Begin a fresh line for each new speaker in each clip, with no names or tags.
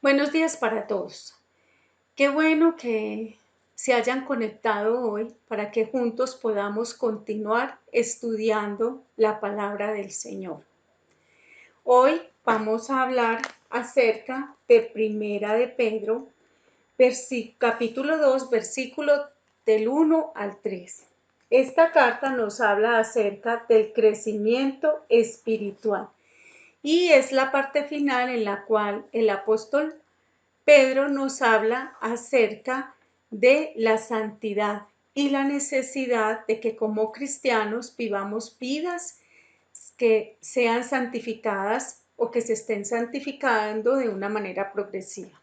Buenos días para todos. Qué bueno que se hayan conectado hoy para que juntos podamos continuar estudiando la palabra del Señor. Hoy vamos a hablar acerca de Primera de Pedro, capítulo 2, versículo del 1 al 3. Esta carta nos habla acerca del crecimiento espiritual y es la parte final en la cual el apóstol Pedro nos habla acerca de la santidad y la necesidad de que como cristianos vivamos vidas que sean santificadas o que se estén santificando de una manera progresiva.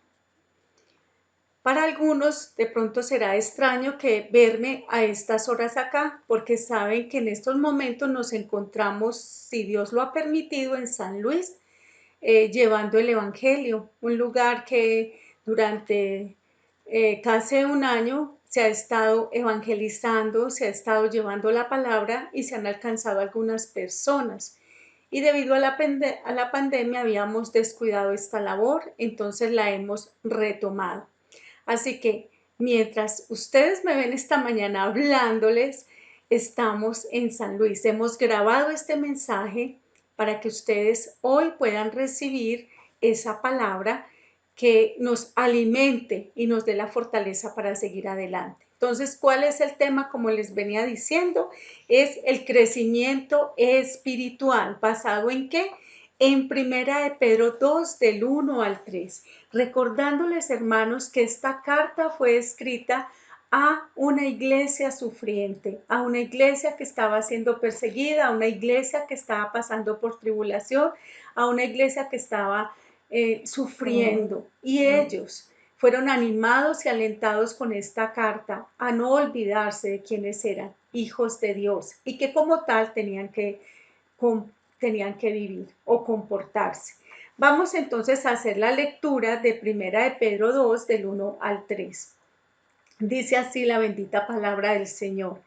Para algunos de pronto será extraño que verme a estas horas acá, porque saben que en estos momentos nos encontramos, si Dios lo ha permitido, en San Luis, llevando el Evangelio, un lugar que durante casi un año se ha estado evangelizando, se ha estado llevando la palabra y se han alcanzado algunas personas. Y debido a la pandemia habíamos descuidado esta labor, entonces la hemos retomado. Así que mientras ustedes me ven esta mañana hablándoles, estamos en San Luis. Hemos grabado este mensaje para que ustedes hoy puedan recibir esa palabra que nos alimente y nos dé la fortaleza para seguir adelante. Entonces, ¿cuál es el tema? Como les venía diciendo, es el crecimiento espiritual. ¿Basado en qué? En Primera de Pedro 2, del 1 al 3. Recordándoles, hermanos, que esta carta fue escrita a una iglesia sufriente, a una iglesia que estaba siendo perseguida, a una iglesia que estaba pasando por tribulación, a una iglesia que estaba sufriendo. Y ellos fueron animados y alentados con esta carta a no olvidarse de quiénes eran, hijos de Dios, y que como tal tenían que vivir o comportarse. Vamos entonces a hacer la lectura de Primera de Pedro 2, del 1 al 3. Dice así la bendita palabra del Señor.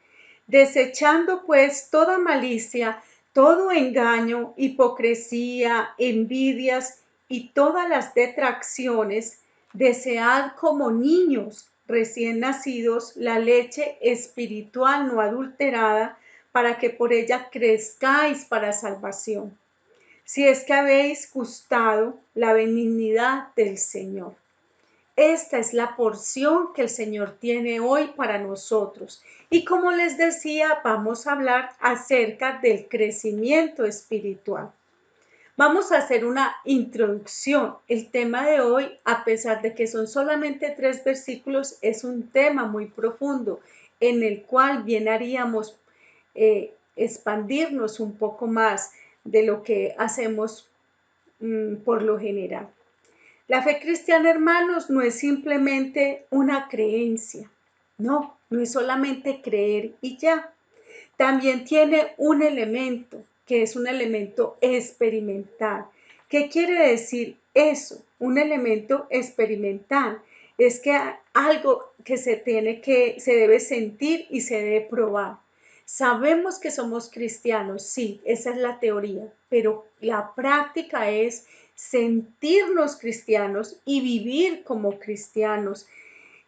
Desechando pues toda malicia, todo engaño, hipocresía, envidias y todas las detracciones, desead como niños recién nacidos la leche espiritual no adulterada, para que por ella crezcáis para salvación, si es que habéis gustado la benignidad del Señor. Esta es la porción que el Señor tiene hoy para nosotros. Y como les decía, vamos a hablar acerca del crecimiento espiritual. Vamos a hacer una introducción. El tema de hoy, a pesar de que son solamente 3 versículos, es un tema muy profundo en el cual bien haríamos expandirnos un poco más de lo que hacemos por lo general. La fe cristiana, hermanos, no es simplemente una creencia, no es solamente creer y ya. También tiene un elemento, que es un elemento experimental. ¿Qué quiere decir eso? Un elemento experimental es que algo que se debe sentir y se debe probar. Sabemos que somos cristianos, sí, esa es la teoría, pero la práctica es sentirnos cristianos y vivir como cristianos.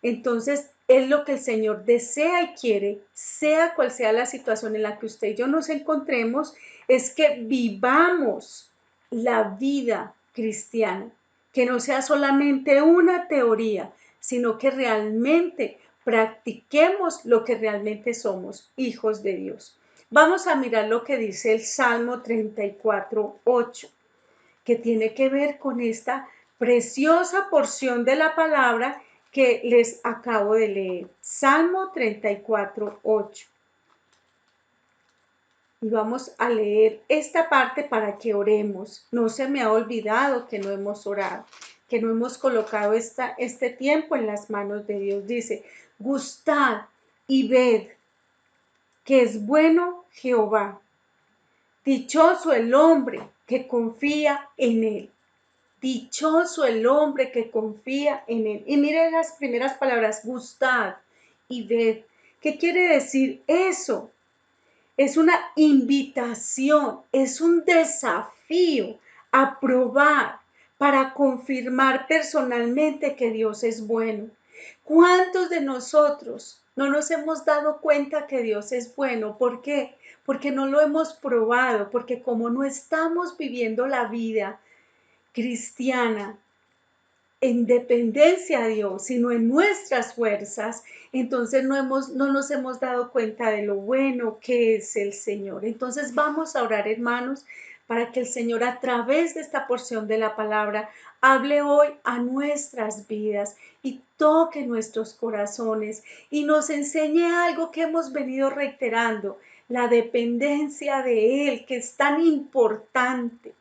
Entonces, es lo que el Señor desea y quiere, sea cual sea la situación en la que usted y yo nos encontremos, es que vivamos la vida cristiana, que no sea solamente una teoría, sino que realmente practiquemos lo que realmente somos, hijos de Dios. Vamos a mirar lo que dice el Salmo 34:8, que tiene que ver con esta preciosa porción de la palabra que les acabo de leer. Salmo 34:8. Y vamos a leer esta parte para que oremos. No se me ha olvidado que no hemos orado, que no hemos colocado este tiempo en las manos de Dios. Dice, gustad y ved que es bueno Jehová. Dichoso el hombre que confía en él. Dichoso el hombre que confía en él. Y miren las primeras palabras, gustad y ved. ¿Qué quiere decir eso? Es una invitación, es un desafío a probar para confirmar personalmente que Dios es bueno. ¿Cuántos de nosotros no nos hemos dado cuenta que Dios es bueno? ¿Por qué? Porque no lo hemos probado, porque como no estamos viviendo la vida cristiana en dependencia a Dios, sino en nuestras fuerzas, entonces no nos hemos dado cuenta de lo bueno que es el Señor. Entonces vamos a orar, hermanos, para que el Señor a través de esta porción de la palabra hable hoy a nuestras vidas y toque nuestros corazones y nos enseñe algo que hemos venido reiterando, la dependencia de Él, que es tan importante,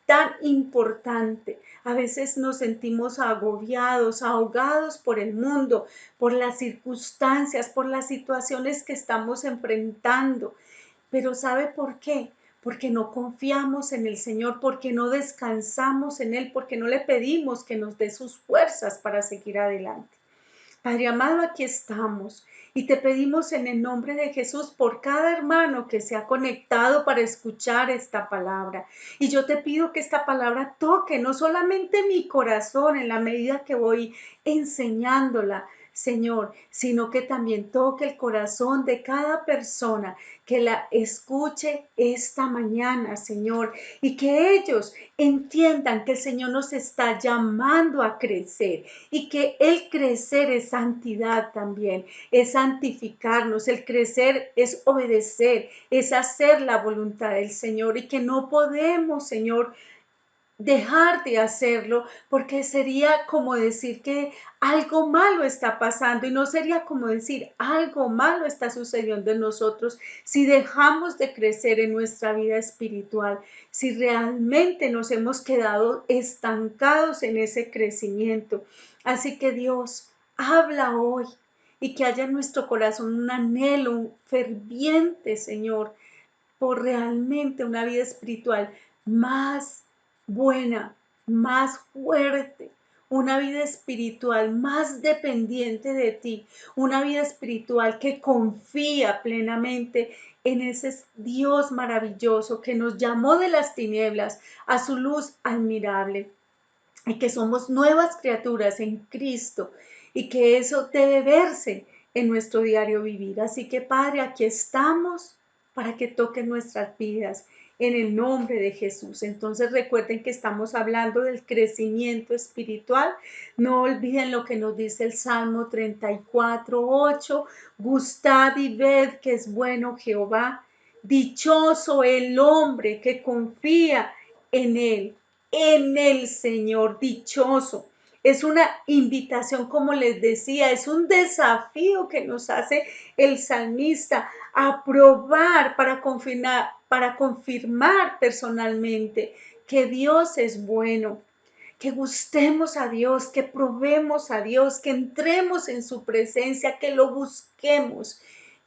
tan importante. A veces nos sentimos agobiados, ahogados por el mundo, por las circunstancias, por las situaciones que estamos enfrentando. Pero ¿sabe por qué? Porque no confiamos en el Señor, porque no descansamos en Él, porque no le pedimos que nos dé sus fuerzas para seguir adelante. Padre amado, aquí estamos y te pedimos en el nombre de Jesús por cada hermano que se ha conectado para escuchar esta palabra. Y yo te pido que esta palabra toque no solamente mi corazón en la medida que voy enseñándola, Señor, sino que también toque el corazón de cada persona que la escuche esta mañana, Señor, y que ellos entiendan que el Señor nos está llamando a crecer y que el crecer es santidad también, es santificarnos, el crecer es obedecer, es hacer la voluntad del Señor y que no podemos, Señor, dejar de hacerlo porque sería como decir que algo malo está pasando y no sería como decir algo malo está sucediendo en nosotros si dejamos de crecer en nuestra vida espiritual, si realmente nos hemos quedado estancados en ese crecimiento. Así que Dios, habla hoy y que haya en nuestro corazón un anhelo un ferviente, Señor, por realmente una vida espiritual más buena, más fuerte, una vida espiritual más dependiente de ti, una vida espiritual que confía plenamente en ese Dios maravilloso que nos llamó de las tinieblas a su luz admirable y que somos nuevas criaturas en Cristo y que eso debe verse en nuestro diario vivir. Así que Padre, aquí estamos para que toquen nuestras vidas en el nombre de Jesús. Entonces recuerden que estamos hablando del crecimiento espiritual. No olviden lo que nos dice el Salmo 34:8. Gustad y ved que es bueno Jehová. Dichoso el hombre que confía en el Señor, dichoso. Es una invitación, como les decía, es un desafío que nos hace el salmista a probar para confirmar personalmente que Dios es bueno, que gustemos a Dios, que probemos a Dios, que entremos en su presencia, que lo busquemos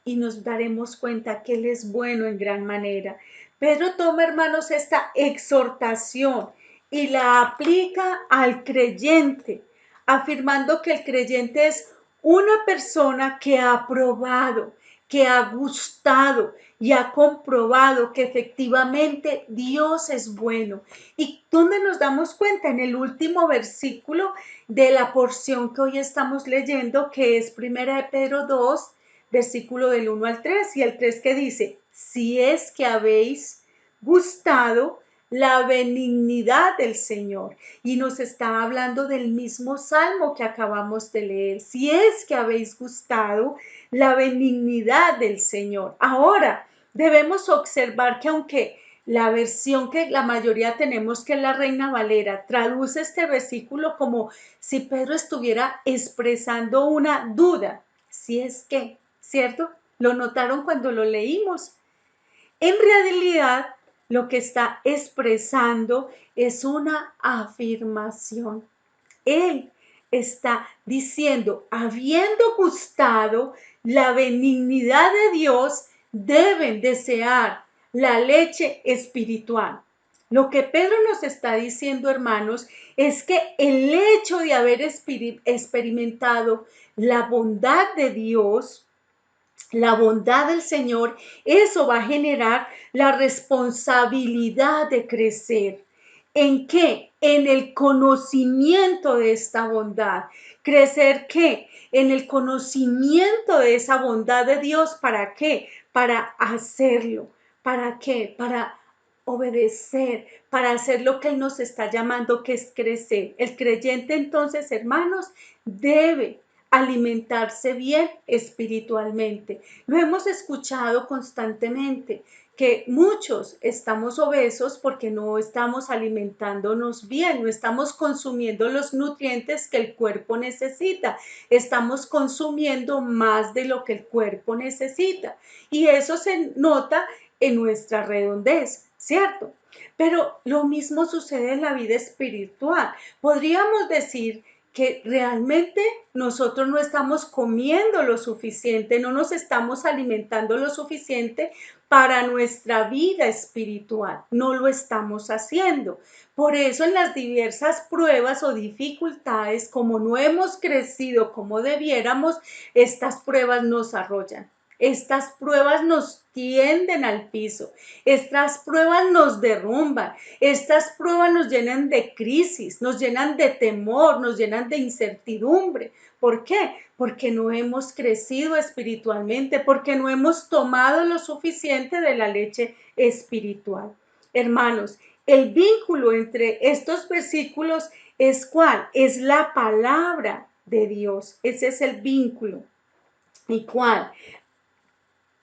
y nos daremos cuenta que Él es bueno en gran manera. Pedro toma, hermanos, esta exhortación y la aplica al creyente, afirmando que el creyente es una persona que ha probado, que ha gustado y ha comprobado que efectivamente Dios es bueno. ¿Y dónde nos damos cuenta? En el último versículo de la porción que hoy estamos leyendo, que es 1 de Pedro 2, versículo del 1 al 3, y el 3 que dice, si es que habéis gustado la benignidad del Señor. Y nos está hablando del mismo salmo que acabamos de leer. Si es que habéis gustado la benignidad del Señor. Ahora, debemos observar que aunque la versión que la mayoría tenemos, que es la Reina Valera, traduce este versículo como si Pedro estuviera expresando una duda. Si es que, ¿cierto? ¿Lo notaron cuando lo leímos? En realidad, lo que está expresando es una afirmación. Él está diciendo, habiendo gustado la benignidad de Dios, deben desear la leche espiritual. Lo que Pedro nos está diciendo, hermanos, es que el hecho de haber experimentado la bondad de Dios, la bondad del Señor, eso va a generar la responsabilidad de crecer. ¿En qué? En el conocimiento de esta bondad. ¿Crecer qué? En el conocimiento de esa bondad de Dios. ¿Para qué? Para hacerlo. ¿Para qué? Para obedecer, para hacer lo que Él nos está llamando, que es crecer. El creyente, entonces, hermanos, debe alimentarse bien espiritualmente. Lo hemos escuchado constantemente, que muchos estamos obesos porque no estamos alimentándonos bien, no estamos consumiendo los nutrientes que el cuerpo necesita, estamos consumiendo más de lo que el cuerpo necesita y eso se nota en nuestra redondez, ¿cierto? Pero lo mismo sucede en la vida espiritual. Podríamos decir que realmente nosotros no estamos comiendo lo suficiente, no nos estamos alimentando lo suficiente para nuestra vida espiritual. No lo estamos haciendo. Por eso en las diversas pruebas o dificultades, como no hemos crecido como debiéramos, estas pruebas nos arrollan. Estas pruebas nos tienden al piso, estas pruebas nos derrumban, estas pruebas nos llenan de crisis, nos llenan de temor, nos llenan de incertidumbre. ¿Por qué? Porque no hemos crecido espiritualmente, porque no hemos tomado lo suficiente de la leche espiritual. Hermanos, el vínculo entre estos versículos es ¿cuál? Es la palabra de Dios. Ese es el vínculo. ¿Y cuál?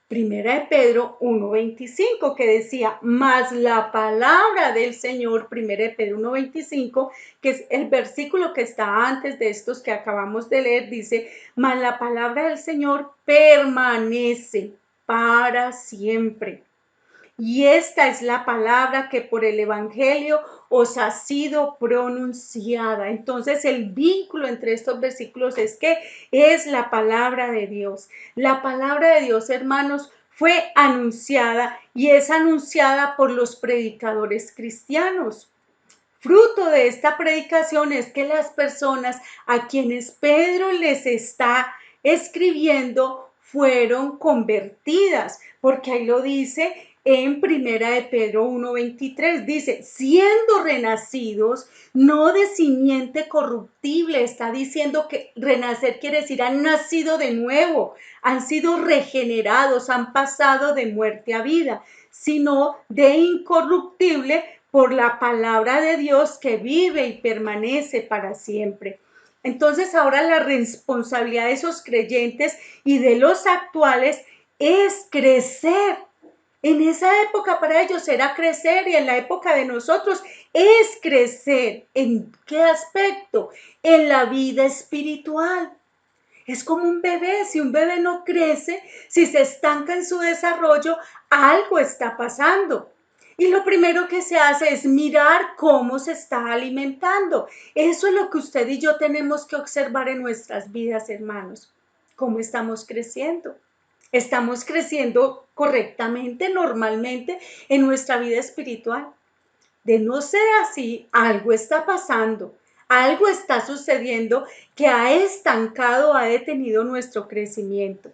Primera de Pedro 1:25 que decía, mas la palabra del Señor, Primera de Pedro 1:25, que es el versículo que está antes de estos que acabamos de leer, dice, mas la palabra del Señor permanece para siempre. Y esta es la palabra que por el Evangelio os ha sido pronunciada. Entonces el vínculo entre estos versículos es que es la palabra de Dios. La palabra de Dios, hermanos, fue anunciada y es anunciada por los predicadores cristianos. Fruto de esta predicación es que las personas a quienes Pedro les está escribiendo fueron convertidas, porque ahí lo dice en Primera de Pedro 1:23, dice, siendo renacidos, no de simiente corruptible, está diciendo que renacer quiere decir han nacido de nuevo, han sido regenerados, han pasado de muerte a vida, sino de incorruptible por la palabra de Dios que vive y permanece para siempre. Entonces ahora la responsabilidad de esos creyentes y de los actuales es crecer. En esa época para ellos era crecer y en la época de nosotros es crecer. ¿En qué aspecto? En la vida espiritual. Es como un bebé, si un bebé no crece, si se estanca en su desarrollo, algo está pasando. Y lo primero que se hace es mirar cómo se está alimentando. Eso es lo que usted y yo tenemos que observar en nuestras vidas, hermanos. ¿Cómo estamos creciendo? ¿Estamos creciendo correctamente, normalmente en nuestra vida espiritual? De no ser así, algo está pasando. Algo está sucediendo que ha estancado, ha detenido nuestro crecimiento.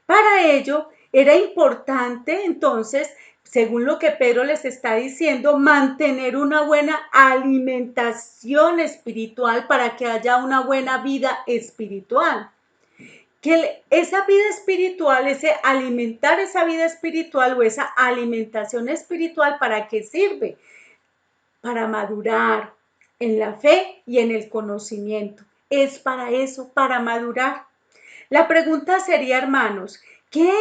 Para ello, era importante entonces, según lo que Pedro les está diciendo, mantener una buena alimentación espiritual para que haya una buena vida espiritual. Que esa vida espiritual, ese alimentar esa vida espiritual o esa alimentación espiritual, ¿para qué sirve? Para madurar en la fe y en el conocimiento. Es para eso, para madurar. La pregunta sería, hermanos, ¿qué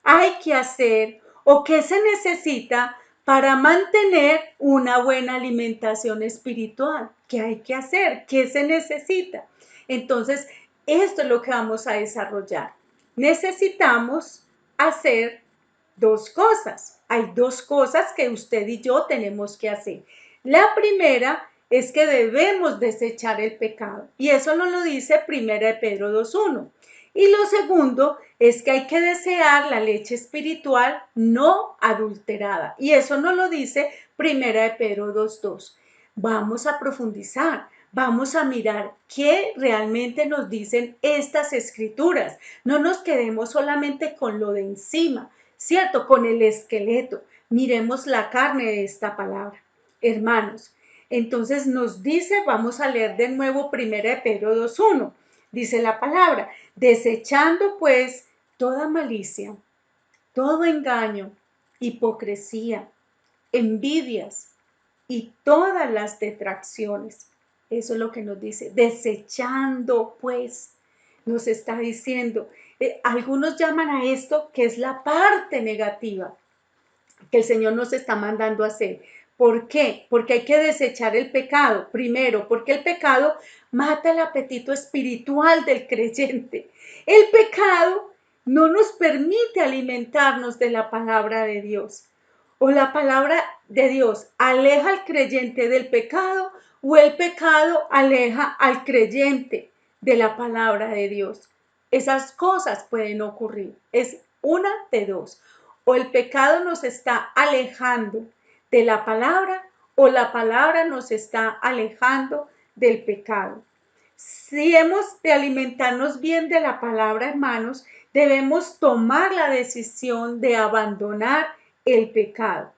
hay que hacer o qué se necesita para mantener una buena alimentación espiritual? ¿Qué hay que hacer? ¿Qué se necesita? Entonces, esto es lo que vamos a desarrollar. Necesitamos hacer dos cosas. Hay dos cosas que usted y yo tenemos que hacer. La primera es que debemos desechar el pecado. Y eso nos lo dice Primera de Pedro 2:1. Y lo segundo es que hay que desear la leche espiritual no adulterada. Y eso nos lo dice Primera de Pedro 2:2. Vamos a profundizar, vamos a mirar qué realmente nos dicen estas escrituras. No nos quedemos solamente con lo de encima, ¿cierto? Con el esqueleto. Miremos la carne de esta palabra. Hermanos, Entonces nos dice, vamos a leer de nuevo 1 de Pedro 2:1. Dice la palabra, desechando pues toda malicia, todo engaño, hipocresía, envidias y todas las detracciones. Eso es lo que nos dice, desechando pues, nos está diciendo. Algunos llaman a esto que es la parte negativa que el Señor nos está mandando a hacer. ¿Por qué? Porque hay que desechar el pecado. Primero, porque el pecado mata el apetito espiritual del creyente. El pecado no nos permite alimentarnos de la palabra de Dios. O la palabra de Dios aleja al creyente del pecado o el pecado aleja al creyente de la palabra de Dios. Esas cosas pueden ocurrir. Es una de dos. O el pecado nos está alejando de la palabra o la palabra nos está alejando del pecado. Si hemos de alimentarnos bien de la palabra, hermanos, debemos tomar la decisión de abandonar el pecado.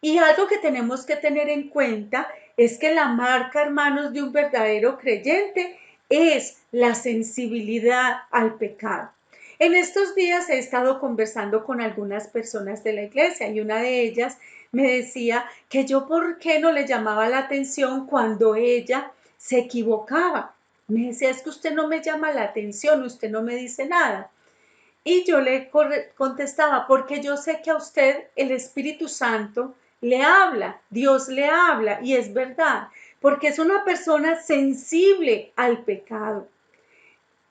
Y algo que tenemos que tener en cuenta es que la marca, hermanos, de un verdadero creyente es la sensibilidad al pecado. En estos días he estado conversando con algunas personas de la iglesia y una de ellas me decía que yo por qué no le llamaba la atención cuando ella se equivocaba. Me decía, es que usted no me llama la atención, usted no me dice nada. Y yo le contestaba, porque yo sé que a usted el Espíritu Santo le habla, Dios le habla, y es verdad, porque es una persona sensible al pecado.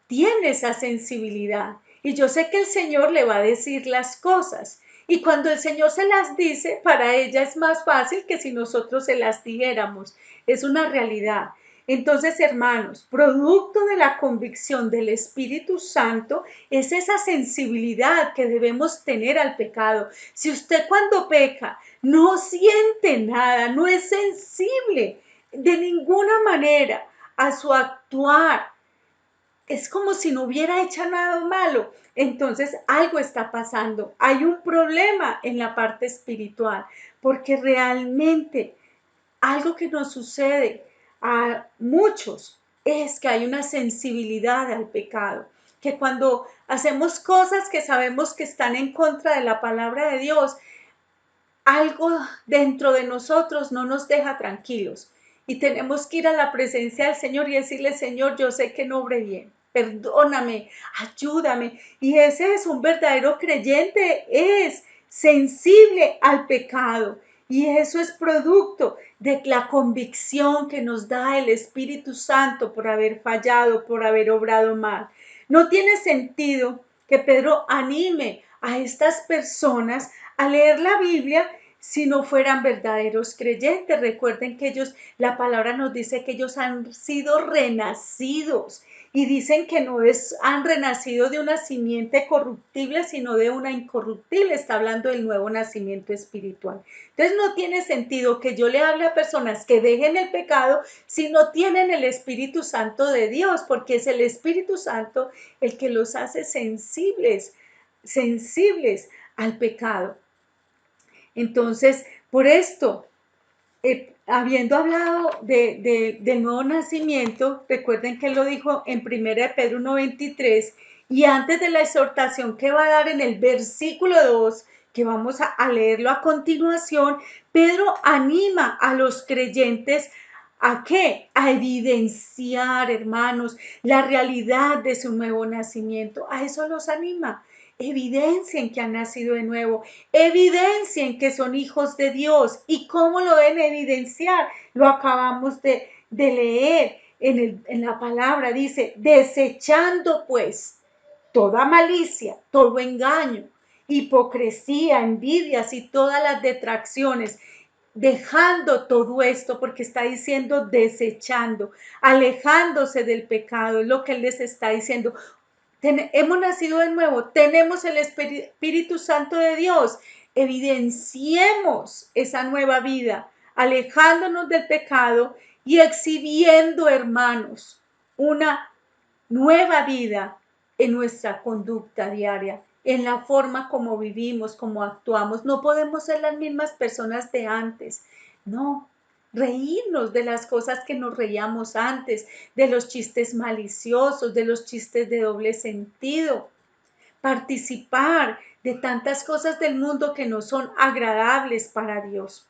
Tiene esa sensibilidad. Y yo sé que el Señor le va a decir las cosas. Y cuando el Señor se las dice, para ella es más fácil que si nosotros se las dijéramos. Es una realidad. Entonces, hermanos, producto de la convicción del Espíritu Santo es esa sensibilidad que debemos tener al pecado. Si usted cuando peca no siente nada, no es sensible de ninguna manera a su actuar, es como si no hubiera hecho nada malo. Entonces algo está pasando. Hay un problema en la parte espiritual, porque realmente algo que nos sucede a muchos es que hay una sensibilidad al pecado, que cuando hacemos cosas que sabemos que están en contra de la palabra de Dios, algo dentro de nosotros no nos deja tranquilos y tenemos que ir a la presencia del Señor y decirle, Señor, yo sé que no obré bien, perdóname, ayúdame. Y ese es un verdadero creyente, es sensible al pecado. Y eso es producto de la convicción que nos da el Espíritu Santo por haber fallado, por haber obrado mal. No tiene sentido que Pedro anime a estas personas a leer la Biblia si no fueran verdaderos creyentes. Recuerden que ellos, la palabra nos dice que ellos han sido renacidos y dicen que no han renacido de una simiente corruptible, sino de una incorruptible. Está hablando del nuevo nacimiento espiritual. Entonces no tiene sentido que yo le hable a personas que dejen el pecado si no tienen el Espíritu Santo de Dios, porque es el Espíritu Santo el que los hace sensibles al pecado. Entonces, por esto, habiendo hablado del nuevo nacimiento, recuerden que él lo dijo en 1 de Pedro 1:23, y antes de la exhortación que va a dar en el versículo 2, que vamos a leerlo a continuación, Pedro anima a los creyentes ¿a qué? A evidenciar, hermanos, la realidad de su nuevo nacimiento. A eso los anima. Evidencien que han nacido de nuevo, evidencien que son hijos de Dios. ¿Y cómo lo deben evidenciar? Lo acabamos de leer en la palabra, dice, desechando pues toda malicia, todo engaño, hipocresía, envidias y todas las detracciones, dejando todo esto, porque está diciendo desechando, alejándose del pecado, es lo que él les está diciendo. Hemos nacido de nuevo, tenemos el Espíritu Santo de Dios, evidenciemos esa nueva vida, alejándonos del pecado y exhibiendo, hermanos, una nueva vida en nuestra conducta diaria, en la forma como vivimos, como actuamos. No podemos ser las mismas personas de antes, no. reírnos de las cosas que nos reíamos antes, de los chistes maliciosos, de los chistes de doble sentido, participar de tantas cosas del mundo que no son agradables para Dios.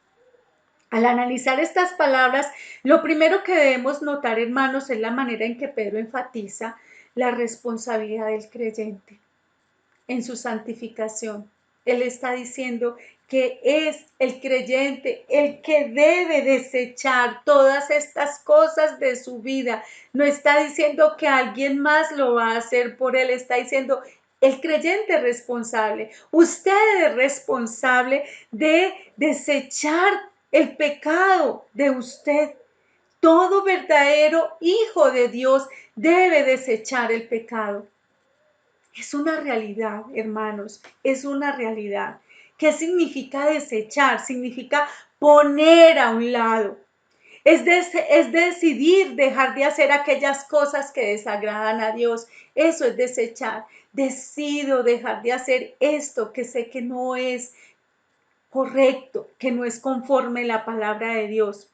Al analizar estas palabras, lo primero que debemos notar, hermanos, es la manera en que Pedro enfatiza la responsabilidad del creyente en su santificación. Él está diciendo que es el creyente el que debe desechar todas estas cosas de su vida. No está diciendo que alguien más lo va a hacer por él, está diciendo el creyente es responsable. Usted es responsable de desechar el pecado de usted. Todo verdadero hijo de Dios debe desechar el pecado. Es una realidad, hermanos, es una realidad. ¿Qué significa desechar? Significa poner a un lado. Es decidir dejar de hacer aquellas cosas que desagradan a Dios. Eso es desechar. Decido dejar de hacer esto que sé que no es correcto, que no es conforme a la palabra de Dios.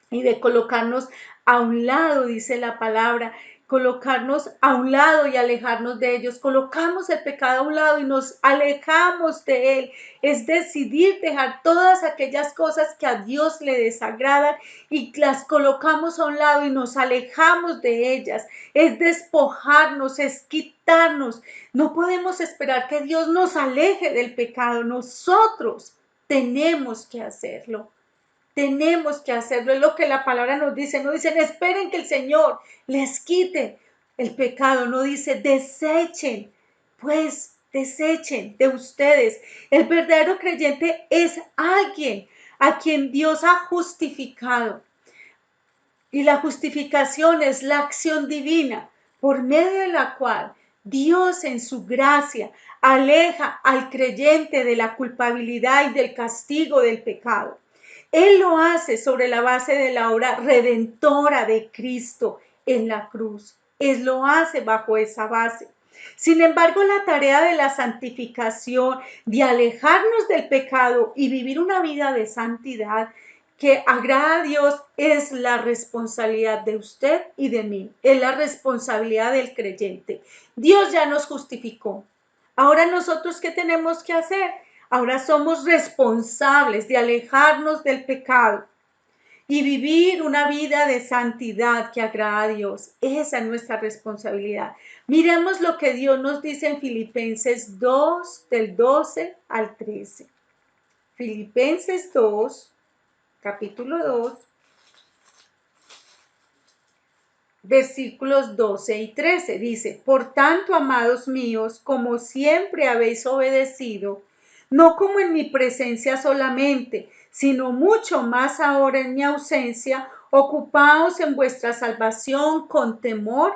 Y de colocarnos a un lado, dice la palabra, colocarnos a un lado y alejarnos de ellos. Colocamos el pecado a un lado y nos alejamos de él. Es decidir dejar todas aquellas cosas que a Dios le desagradan y las colocamos a un lado y nos alejamos de ellas. Es despojarnos, es quitarnos. No podemos esperar que Dios nos aleje del pecado. Nosotros tenemos que hacerlo. Tenemos que hacerlo, es lo que la palabra nos dice. No dicen, esperen que el Señor les quite el pecado. No dice, desechen, pues desechen de ustedes. El verdadero creyente es alguien a quien Dios ha justificado. Y la justificación es la acción divina por medio de la cual Dios en su gracia aleja al creyente de la culpabilidad y del castigo del pecado. Él lo hace sobre la base de la obra redentora de Cristo en la cruz. Él lo hace bajo esa base. Sin embargo, la tarea de la santificación, de alejarnos del pecado y vivir una vida de santidad que agrada a Dios, es la responsabilidad de usted y de mí. Es la responsabilidad del creyente. Dios ya nos justificó. Ahora nosotros, ¿qué tenemos que hacer? Ahora somos responsables de alejarnos del pecado y vivir una vida de santidad que agrada a Dios. Esa es nuestra responsabilidad. Miremos lo que Dios nos dice en Filipenses 2, del 12 al 13. Filipenses 2, capítulo 2, versículos 12 y 13. Dice, por tanto, amados míos, como siempre habéis obedecido, no como en mi presencia solamente, sino mucho más ahora en mi ausencia, ocupaos en vuestra salvación con temor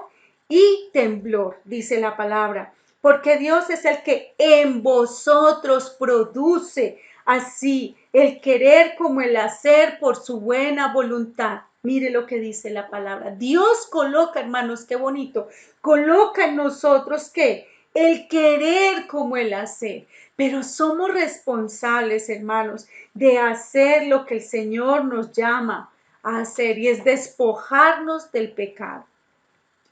y temblor, dice la palabra, porque Dios es el que en vosotros produce así el querer como el hacer por su buena voluntad. Mire lo que dice la palabra. Dios coloca, hermanos, qué bonito, coloca en nosotros ¿qué? El querer como el hacer. Pero somos responsables, hermanos, de hacer lo que el Señor nos llama a hacer y es despojarnos del pecado.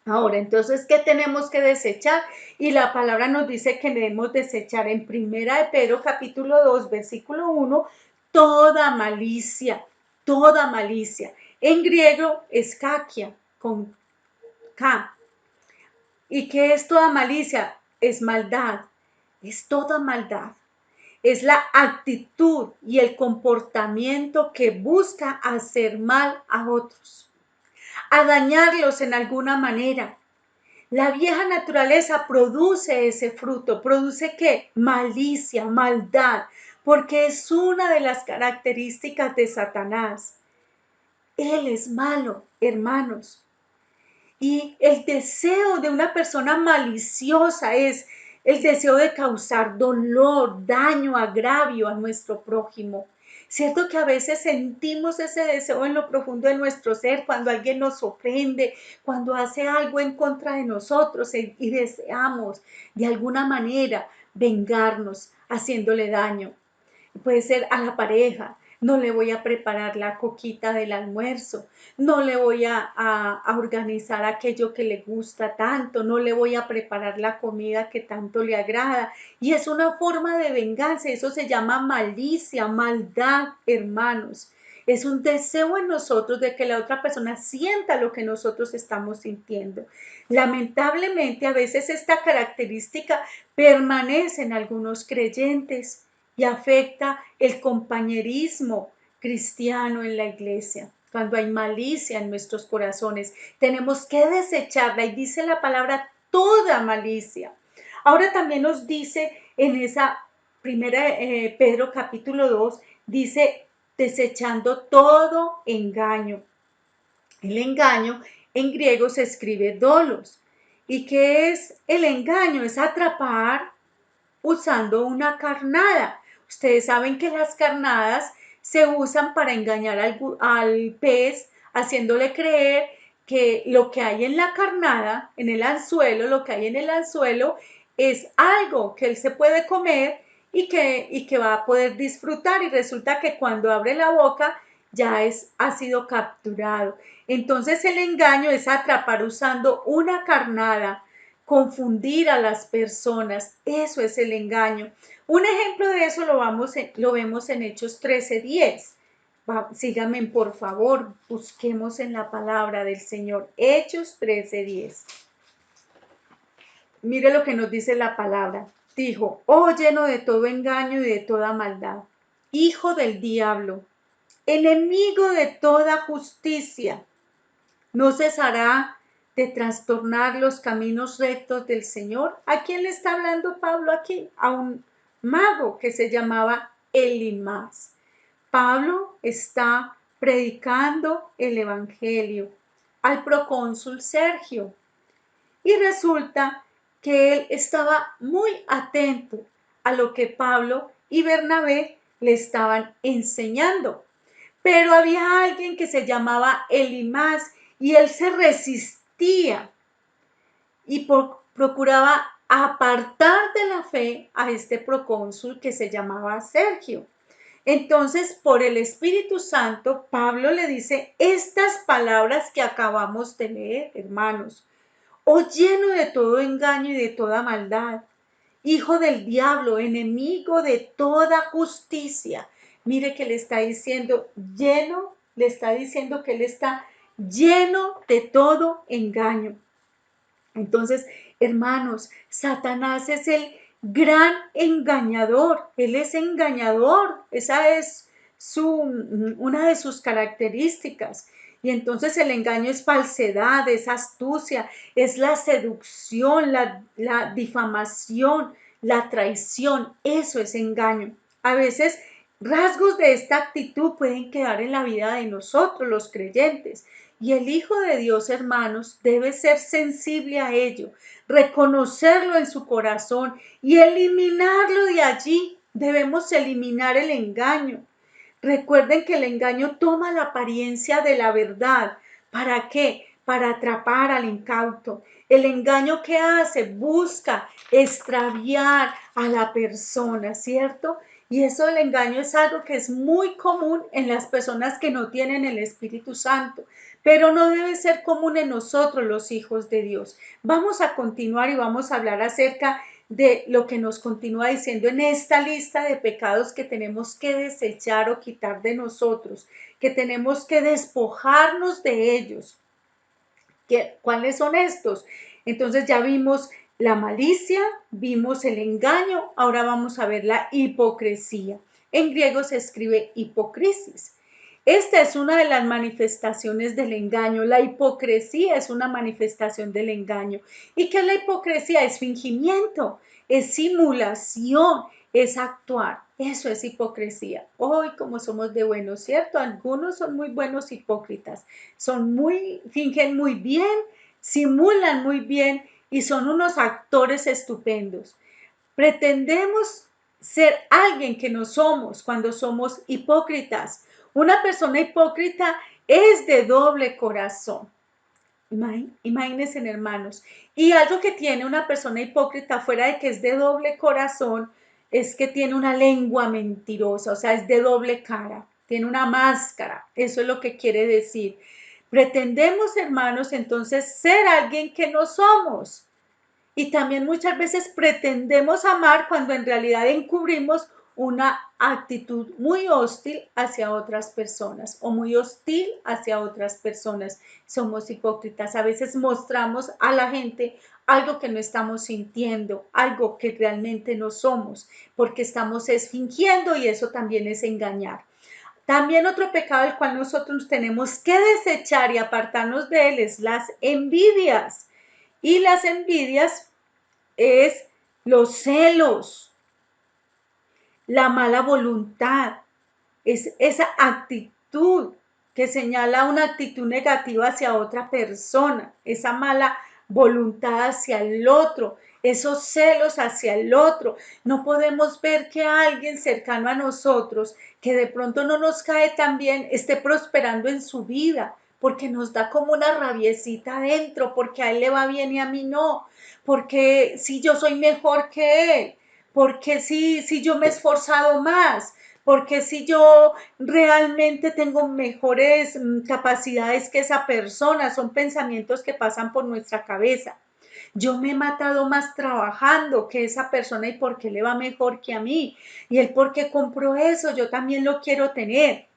Ahora, entonces, ¿qué tenemos que desechar? Y la palabra nos dice que debemos desechar en Primera de Pedro, capítulo 2, versículo 1, toda malicia, toda malicia. En griego es kakia, con K. ¿Y qué es toda malicia? Es maldad, es toda maldad. Es la actitud y el comportamiento que busca hacer mal a otros, a dañarlos en alguna manera. La vieja naturaleza produce ese fruto, produce ¿qué? Malicia, maldad, porque es una de las características de Satanás. Él es malo, hermanos. Y el deseo de una persona maliciosa es el deseo de causar dolor, daño, agravio a nuestro prójimo. Cierto que a veces sentimos ese deseo en lo profundo de nuestro ser cuando alguien nos ofende, cuando hace algo en contra de nosotros y deseamos de alguna manera vengarnos haciéndole daño. Puede ser a la pareja, no le voy a preparar la coquita del almuerzo, no le voy a organizar aquello que le gusta tanto, no le voy a preparar la comida que tanto le agrada. Y es una forma de venganza, eso se llama malicia, maldad, hermanos. Es un deseo en nosotros de que la otra persona sienta lo que nosotros estamos sintiendo. Lamentablemente, a veces esta característica permanece en algunos creyentes y afecta el compañerismo cristiano en la iglesia. Cuando hay malicia en nuestros corazones, tenemos que desecharla y dice la palabra toda malicia. Ahora también nos dice en esa primera Pedro capítulo 2, dice desechando todo engaño. El engaño en griego se escribe dolos. ¿Y qué es el engaño? Es atrapar usando una carnada. Ustedes saben que las carnadas se usan para engañar al pez, haciéndole creer que lo que hay en la carnada, en el anzuelo, lo que hay en el anzuelo es algo que él se puede comer y que va a poder disfrutar, y resulta que cuando abre la boca ya ha sido capturado. Entonces el engaño es atrapar usando una carnada, confundir a las personas, eso es el engaño. Un ejemplo de eso lo vemos en Hechos 13:10. Síganme por favor, busquemos en la palabra del Señor. Hechos 13:10. Mire lo que nos dice la palabra. Dijo, oh lleno de todo engaño y de toda maldad, hijo del diablo, enemigo de toda justicia, no cesará de trastornar los caminos rectos del Señor. ¿A quién le está hablando Pablo aquí? A un mago que se llamaba Elimas. Pablo está predicando el evangelio al procónsul Sergio y resulta que él estaba muy atento a lo que Pablo y Bernabé le estaban enseñando. Pero había alguien que se llamaba Elimas y él se resistía y procuraba apartar de la fe a este procónsul que se llamaba Sergio. Entonces, por el Espíritu Santo, Pablo le dice estas palabras que acabamos de leer, hermanos. Oh lleno de todo engaño y de toda maldad, hijo del diablo, enemigo de toda justicia. Mire que le está diciendo lleno, le está diciendo que él está lleno de todo engaño. Entonces, hermanos, Satanás es el gran engañador, él es engañador, esa es una de sus características. Y entonces el engaño es falsedad, es astucia, es la seducción, la difamación, la traición, eso es engaño. A veces rasgos de esta actitud pueden quedar en la vida de nosotros, los creyentes. Y el Hijo de Dios, hermanos, debe ser sensible a ello, reconocerlo en su corazón y eliminarlo de allí. Debemos eliminar el engaño. Recuerden que el engaño toma la apariencia de la verdad. ¿Para qué? Para atrapar al incauto. El engaño que hace busca extraviar a la persona, ¿cierto? Y eso del engaño es algo que es muy común en las personas que no tienen el Espíritu Santo, pero no debe ser común en nosotros, los hijos de Dios. Vamos a continuar y vamos a hablar acerca de lo que nos continúa diciendo en esta lista de pecados que tenemos que desechar o quitar de nosotros, que tenemos que despojarnos de ellos. ¿Cuáles son estos? Entonces ya vimos la malicia, vimos el engaño, ahora vamos a ver la hipocresía. En griego se escribe hipocrisis. Esta es una de las manifestaciones del engaño. La hipocresía es una manifestación del engaño. ¿Y qué es la hipocresía? Es fingimiento, es simulación, es actuar. Eso es hipocresía. Hoy como somos de buenos, ¿cierto? Algunos son muy buenos hipócritas. Fingen muy bien, simulan muy bien y son unos actores estupendos. Pretendemos ser alguien que no somos cuando somos hipócritas. Una persona hipócrita es de doble corazón. Imagínense, hermanos. Y algo que tiene una persona hipócrita, fuera de que es de doble corazón, es que tiene una lengua mentirosa, o sea, es de doble cara. tiene una máscara, eso es lo que quiere decir. Pretendemos, hermanos, entonces ser alguien que no somos. Y también muchas veces pretendemos amar cuando en realidad encubrimos una actitud muy hostil hacia otras personas o muy hostil hacia otras personas. Somos hipócritas. A veces mostramos a la gente algo que no estamos sintiendo, algo que realmente no somos, porque estamos fingiendo y eso también es engañar. También otro pecado del cual nosotros tenemos que desechar y apartarnos de él es las envidias. Y las envidias es los celos, la mala voluntad, es esa actitud que señala una actitud negativa hacia otra persona, esa mala voluntad hacia el otro, esos celos hacia el otro. No podemos ver que alguien cercano a nosotros, que de pronto no nos cae tan bien, esté prosperando en su vida, porque nos da como una rabiecita adentro, porque a él le va bien y a mí no, porque si yo soy mejor que él, porque si yo me he esforzado más, porque si yo realmente tengo mejores capacidades que esa persona, son pensamientos que pasan por nuestra cabeza. Yo me he matado más trabajando que esa persona y por qué le va mejor que a mí. Y él por qué compró eso, yo también lo quiero tener.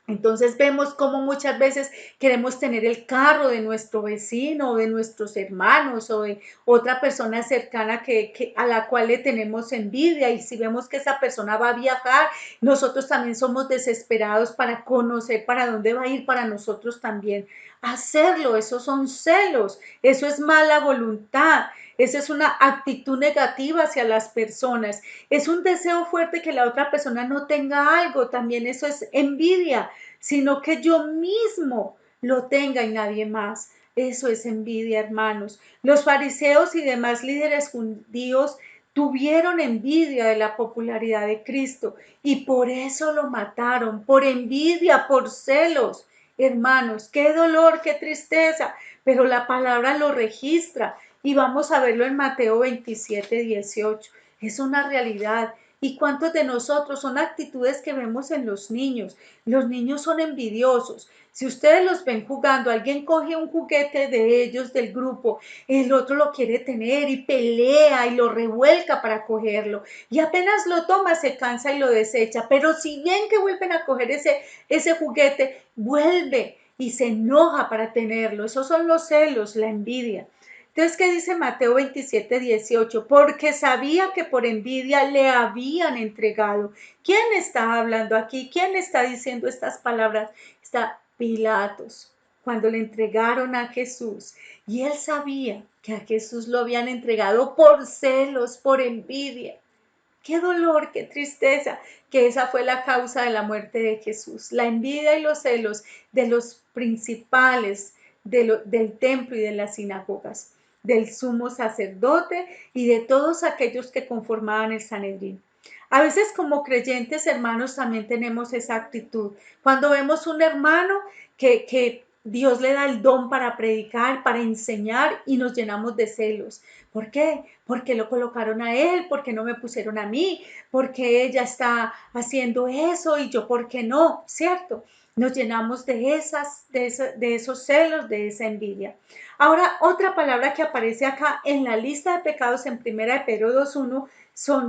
Entonces vemos cómo muchas veces queremos tener el carro de nuestro vecino o de nuestros hermanos o de otra persona cercana a la cual le tenemos envidia, y si vemos que esa persona va a viajar, nosotros también somos desesperados para conocer para dónde va a ir, para nosotros también hacerlo. Esos son celos, eso es mala voluntad. Esa es una actitud negativa hacia las personas. Es un deseo fuerte que la otra persona no tenga algo. También eso es envidia, sino que yo mismo lo tenga y nadie más. Eso es envidia, hermanos. Los fariseos y demás líderes judíos tuvieron envidia de la popularidad de Cristo y por eso lo mataron, por envidia, por celos. Hermanos, qué dolor, qué tristeza, pero la palabra lo registra y vamos a verlo en Mateo 27:18. Es una realidad. ¿Y cuántos de nosotros son actitudes que vemos en los niños? Los niños son envidiosos. Si ustedes los ven jugando, alguien coge un juguete de ellos, del grupo, el otro lo quiere tener y pelea y lo revuelca para cogerlo. Y apenas lo toma, se cansa y lo desecha. Pero si ven que vuelven a coger ese juguete, vuelve y se enoja para tenerlo. Esos son los celos, la envidia. Entonces, ¿qué dice Mateo 27:18? Porque sabía que por envidia le habían entregado. ¿Quién está hablando aquí? ¿Quién está diciendo estas palabras? Está Pilatos, cuando le entregaron a Jesús. Y él sabía que a Jesús lo habían entregado por celos, por envidia. Qué dolor, qué tristeza, que esa fue la causa de la muerte de Jesús. La envidia y los celos de los principales del templo y de las sinagogas, del sumo sacerdote y de todos aquellos que conformaban el Sanedrín. A veces como creyentes, hermanos, también tenemos esa actitud. Cuando vemos un hermano que Dios le da el don para predicar, para enseñar, y nos llenamos de celos. ¿Por qué? Porque lo colocaron a él, porque no me pusieron a mí, porque ella está haciendo eso y yo, ¿por qué no? ¿Cierto? Nos llenamos de esos celos, de esa envidia. Ahora, otra palabra que aparece acá en la lista de pecados en 1 de Pedro 2:1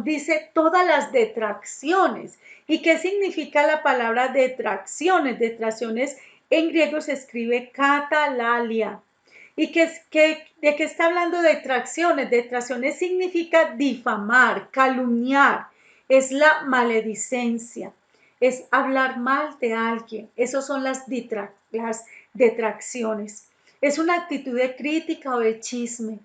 dice todas las detracciones. ¿Y qué significa la palabra detracciones? Detracciones en griego se escribe katalalia. ¿Y de qué está hablando detracciones? Detracciones significa difamar, calumniar, es la maledicencia, es hablar mal de alguien. Esas son las detracciones. Es una actitud de crítica o de chisme.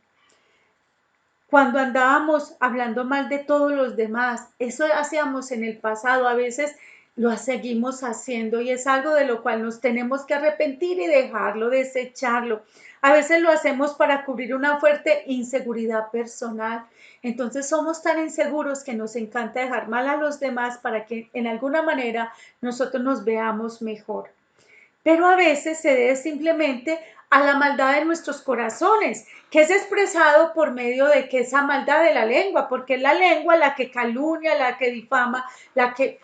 Cuando andábamos hablando mal de todos los demás, eso hacíamos en el pasado, a veces lo seguimos haciendo y es algo de lo cual nos tenemos que arrepentir y dejarlo, desecharlo. A veces lo hacemos para cubrir una fuerte inseguridad personal. Entonces somos tan inseguros que nos encanta dejar mal a los demás para que en alguna manera nosotros nos veamos mejor. Pero a veces se debe simplemente a la maldad de nuestros corazones, que es expresado por medio de que esa maldad de la lengua, porque es la lengua la que calumnia, la que difama, la que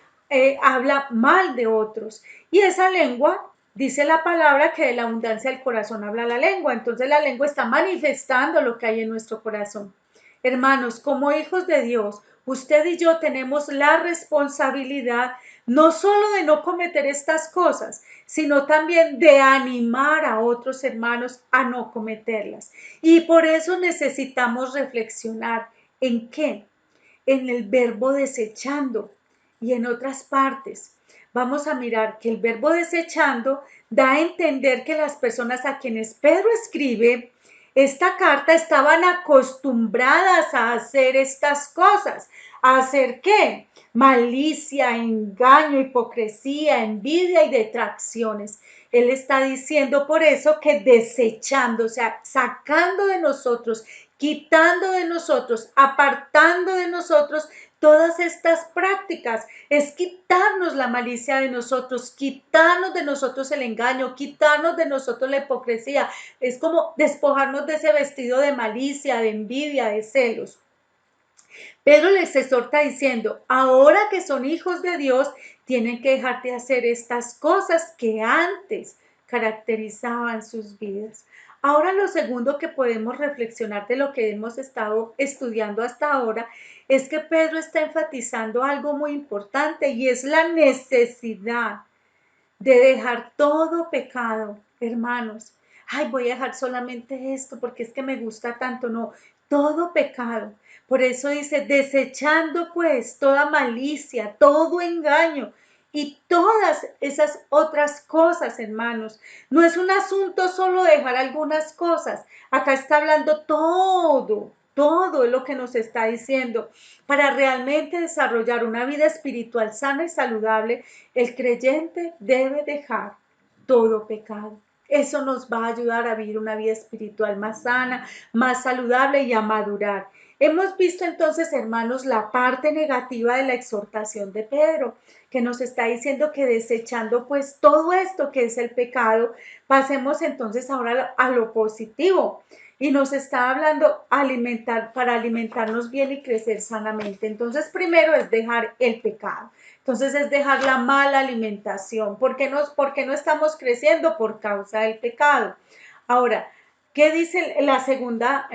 habla mal de otros. Y esa lengua, dice la palabra que de la abundancia del corazón habla la lengua. Entonces la lengua está manifestando lo que hay en nuestro corazón. Hermanos, como hijos de Dios, usted y yo tenemos la responsabilidad no solo de no cometer estas cosas, sino también de animar a otros hermanos a no cometerlas. Y por eso necesitamos reflexionar en qué, en el verbo desechando y en otras partes. Vamos a mirar que el verbo desechando da a entender que las personas a quienes Pedro escribe esta carta estaban acostumbradas a hacer estas cosas. ¿A hacer qué? Malicia, engaño, hipocresía, envidia y detracciones. Él está diciendo por eso que desechando, o sea, sacando de nosotros, quitando de nosotros, apartando de nosotros todas estas prácticas, es quitarnos la malicia de nosotros, quitarnos de nosotros el engaño, quitarnos de nosotros la hipocresía, es como despojarnos de ese vestido de malicia, de envidia, de celos. Pedro les exhorta diciendo, ahora que son hijos de Dios, tienen que dejar de hacer estas cosas que antes caracterizaban sus vidas. Ahora lo segundo que podemos reflexionar de lo que hemos estado estudiando hasta ahora es que Pedro está enfatizando algo muy importante y es la necesidad de dejar todo pecado, hermanos. Ay, voy a dejar solamente esto porque es que me gusta tanto. No, todo pecado. Por eso dice, desechando pues toda malicia, todo engaño y todas esas otras cosas, hermanos. No es un asunto solo dejar algunas cosas. Acá está hablando todo es lo que nos está diciendo. Para realmente desarrollar una vida espiritual sana y saludable, el creyente debe dejar todo pecado. Eso nos va a ayudar a vivir una vida espiritual más sana, más saludable y a madurar. Hemos visto entonces, hermanos, la parte negativa de la exhortación de Pedro, que nos está diciendo que desechando pues todo esto que es el pecado, pasemos entonces ahora a lo positivo. Y nos está hablando para alimentarnos bien y crecer sanamente. Entonces, primero es dejar el pecado. Entonces es dejar la mala alimentación. ¿Por qué no estamos creciendo? Por causa del pecado. Ahora, ¿qué dice la segunda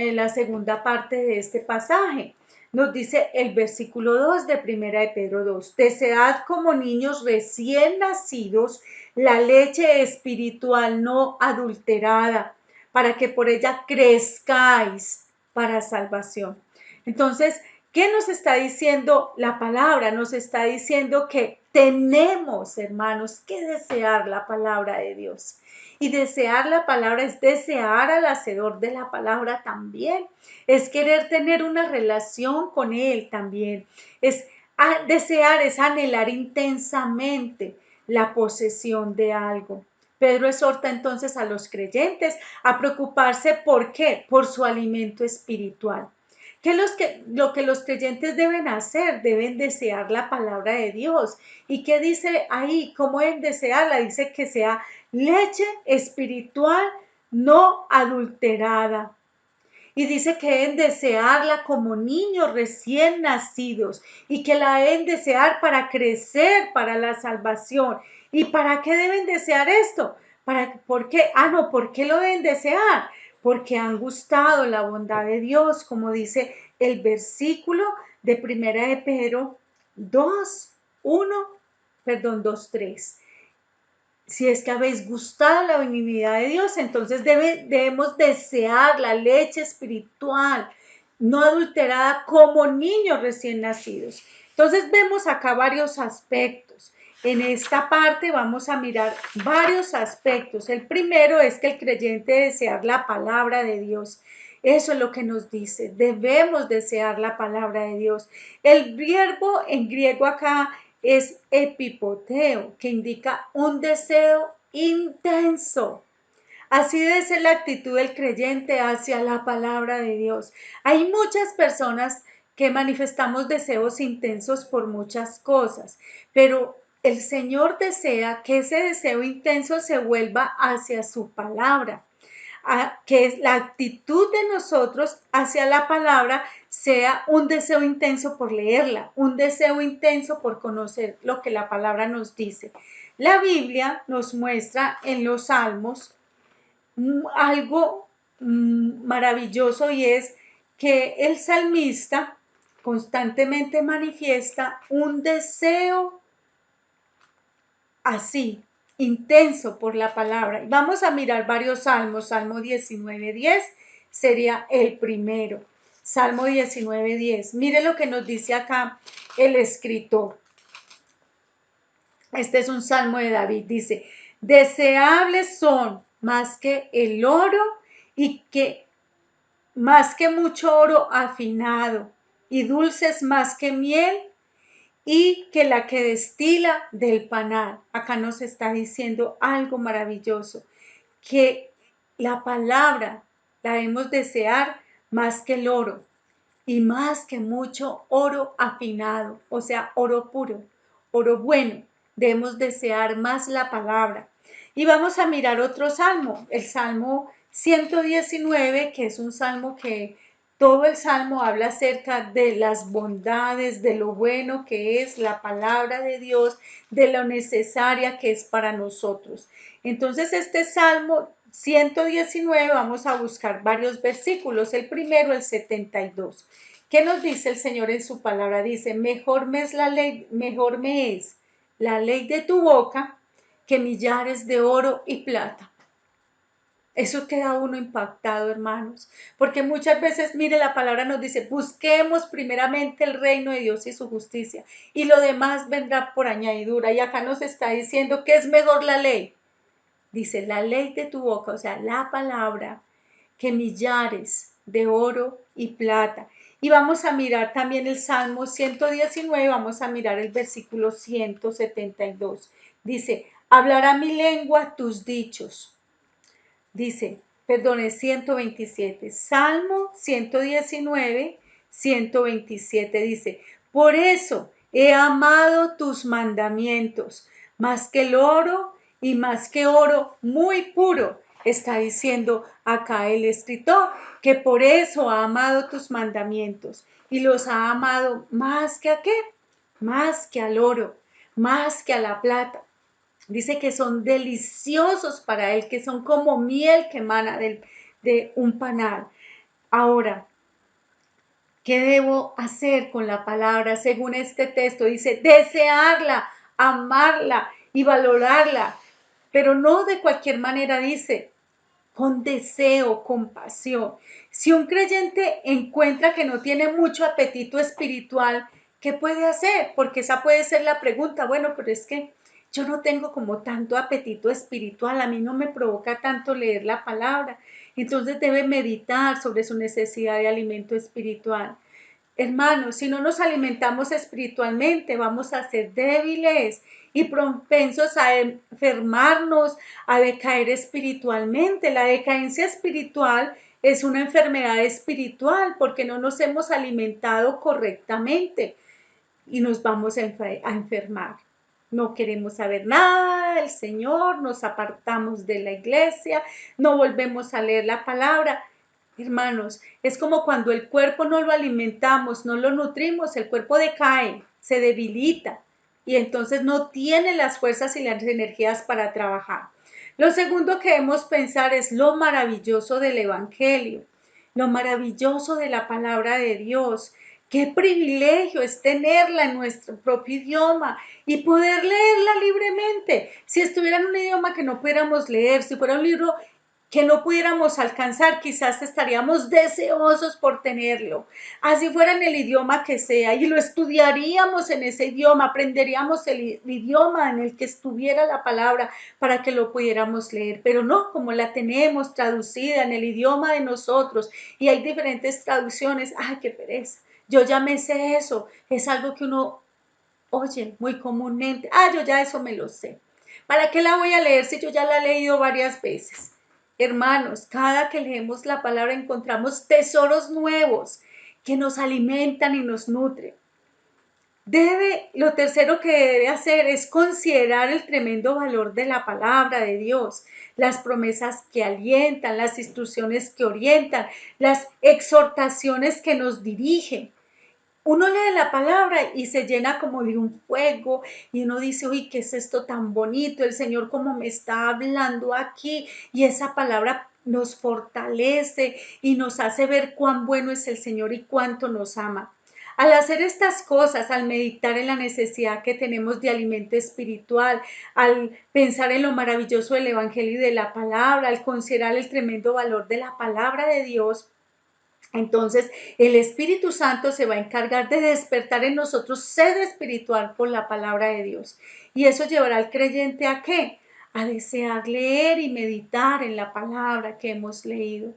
parte de este pasaje? Nos dice el versículo 2 de Primera de Pedro 2. Desead como niños recién nacidos la leche espiritual no adulterada, para que por ella crezcáis para salvación. Entonces, ¿qué nos está diciendo la palabra? Nos está diciendo que tenemos, hermanos, que desear la palabra de Dios. Y desear la palabra es desear al hacedor de la palabra también. Es querer tener una relación con Él también. Desear, es anhelar intensamente la posesión de algo. Pedro exhorta entonces a los creyentes a preocuparse, ¿por qué? Por su alimento espiritual. Lo que los creyentes deben hacer, deben desear la palabra de Dios. ¿Y qué dice ahí? ¿Cómo deben desearla? Dice que sea leche espiritual no adulterada. Y dice que deben desearla como niños recién nacidos y que la deben desear para crecer, para la salvación. ¿Y para qué deben desear esto? ¿Por qué? ¿Por qué lo deben desear? Porque han gustado la bondad de Dios, como dice el versículo de Primera de Pedro 2:3. Si es que habéis gustado la benignidad de Dios, entonces debemos desear la leche espiritual, no adulterada, como niños recién nacidos. Entonces vemos acá varios aspectos. En esta parte vamos a mirar varios aspectos. El primero es que el creyente debe desear la palabra de Dios. Eso es lo que nos dice. Debemos desear la palabra de Dios. El verbo en griego acá es epipoteo, que indica un deseo intenso. Así debe ser la actitud del creyente hacia la palabra de Dios. Hay muchas personas que manifestamos deseos intensos por muchas cosas, pero el Señor desea que ese deseo intenso se vuelva hacia su palabra, que es la actitud de nosotros hacia la palabra sea un deseo intenso por leerla, un deseo intenso por conocer lo que la palabra nos dice. La Biblia nos muestra en los Salmos algo maravilloso, y es que el salmista constantemente manifiesta un deseo así, intenso por la palabra. Vamos a mirar varios salmos. Salmo 19:10 sería el primero. Salmo 19:10. Mire lo que nos dice acá el escritor. Este es un salmo de David. Dice: deseables son más que el oro y que más que mucho oro afinado, y dulces más que miel y que la que destila del panal. Acá nos está diciendo algo maravilloso, que la palabra la debemos desear más que el oro y más que mucho oro afinado, o sea, oro puro, oro bueno. Debemos desear más la palabra. Y vamos a mirar otro salmo, el Salmo 119, que es un salmo que todo el salmo habla acerca de las bondades, de lo bueno que es la palabra de Dios, de lo necesaria que es para nosotros. Entonces, este Salmo 119, vamos a buscar varios versículos. El primero, el 72. ¿Qué nos dice el Señor en su palabra? Dice: mejor me es la ley de tu boca que millares de oro y plata. Eso queda uno impactado, hermanos, porque muchas veces, mire, la palabra nos dice: busquemos primeramente el reino de Dios y su justicia, y lo demás vendrá por añadidura. Y acá nos está diciendo que es mejor la ley. Dice: la ley de tu boca, o sea, la palabra, que millares de oro y plata. Y vamos a mirar también el Salmo 119, vamos a mirar el versículo 172. Dice: hablará mi lengua tus dichos. Dice, perdone, 127. Salmo 119, 127 dice: por eso he amado tus mandamientos, más que el oro y más que oro muy puro. Está diciendo acá el escritor que por eso ha amado tus mandamientos, y los ha amado más que a qué, más que al oro, más que a la plata. Dice que son deliciosos para él, que son como miel que emana de un panal. Ahora, ¿qué debo hacer con la palabra? Según este texto dice: desearla, amarla y valorarla, pero no de cualquier manera, dice, con deseo, con pasión. Si un creyente encuentra que no tiene mucho apetito espiritual, ¿qué puede hacer? Porque esa puede ser la pregunta. Bueno, pero es que yo no tengo como tanto apetito espiritual, a mí no me provoca tanto leer la palabra. Entonces debe meditar sobre su necesidad de alimento espiritual. Hermanos, si no nos alimentamos espiritualmente, vamos a ser débiles y propensos a enfermarnos, a decaer espiritualmente. La decadencia espiritual es una enfermedad espiritual porque no nos hemos alimentado correctamente y nos vamos a enfermar. No queremos saber nada del Señor, nos apartamos de la iglesia, no volvemos a leer la palabra. Hermanos, es como cuando el cuerpo no lo alimentamos, no lo nutrimos, el cuerpo decae, se debilita y entonces no tiene las fuerzas y las energías para trabajar. Lo segundo que debemos pensar es lo maravilloso del Evangelio, lo maravilloso de la palabra de Dios. Qué privilegio es tenerla en nuestro propio idioma y poder leerla libremente. Si estuviera en un idioma que no pudiéramos leer, si fuera un libro que no pudiéramos alcanzar, quizás estaríamos deseosos por tenerlo. Así fuera en el idioma que sea, y lo estudiaríamos en ese idioma, aprenderíamos el idioma en el que estuviera la palabra para que lo pudiéramos leer. Pero no, como la tenemos traducida en el idioma de nosotros y hay diferentes traducciones, ¡ay, qué pereza! Yo ya me sé eso, es algo que uno oye muy comúnmente. Yo ya eso me lo sé. ¿Para qué la voy a leer si yo ya la he leído varias veces? Hermanos, cada que leemos la palabra encontramos tesoros nuevos que nos alimentan y nos nutren. Lo tercero que debe hacer es considerar el tremendo valor de la palabra de Dios, las promesas que alientan, las instrucciones que orientan, las exhortaciones que nos dirigen. Uno lee la palabra y se llena como de un fuego y uno dice, uy, ¿qué es esto tan bonito? El Señor como me está hablando aquí, y esa palabra nos fortalece y nos hace ver cuán bueno es el Señor y cuánto nos ama. Al hacer estas cosas, al meditar en la necesidad que tenemos de alimento espiritual, al pensar en lo maravilloso del Evangelio y de la palabra, al considerar el tremendo valor de la palabra de Dios, entonces el Espíritu Santo se va a encargar de despertar en nosotros sed espiritual por la palabra de Dios. Y eso llevará al creyente ¿a qué? A desear leer y meditar en la palabra que hemos leído.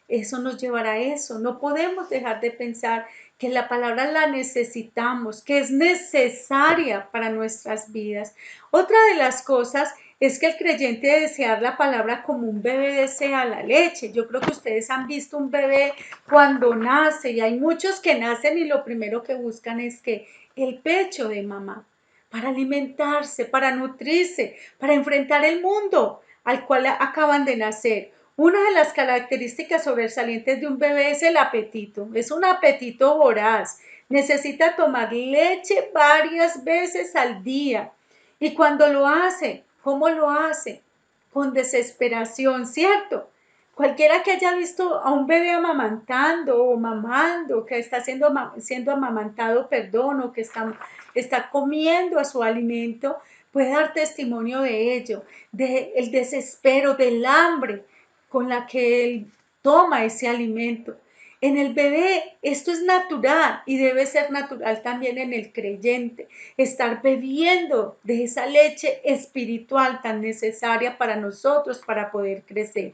Eso nos llevará a eso. No podemos dejar de pensar que la palabra la necesitamos, que es necesaria para nuestras vidas. Otra de las cosas es que el creyente debe desear la palabra como un bebé desea la leche. Yo creo que ustedes han visto un bebé cuando nace, y hay muchos que nacen y lo primero que buscan es que el pecho de mamá, para alimentarse, para nutrirse, para enfrentar el mundo al cual acaban de nacer. Una de las características sobresalientes de un bebé es el apetito. Es un apetito voraz. Necesita tomar leche varias veces al día. Y cuando lo hace, ¿cómo lo hace? Con desesperación, ¿cierto? Cualquiera que haya visto a un bebé amamantando o mamando, que está siendo amamantado, perdón, o que está comiendo a su alimento, puede dar testimonio de ello, del desespero, del hambre con la que él toma ese alimento. En el bebé esto es natural y debe ser natural también en el creyente, estar bebiendo de esa leche espiritual tan necesaria para nosotros para poder crecer.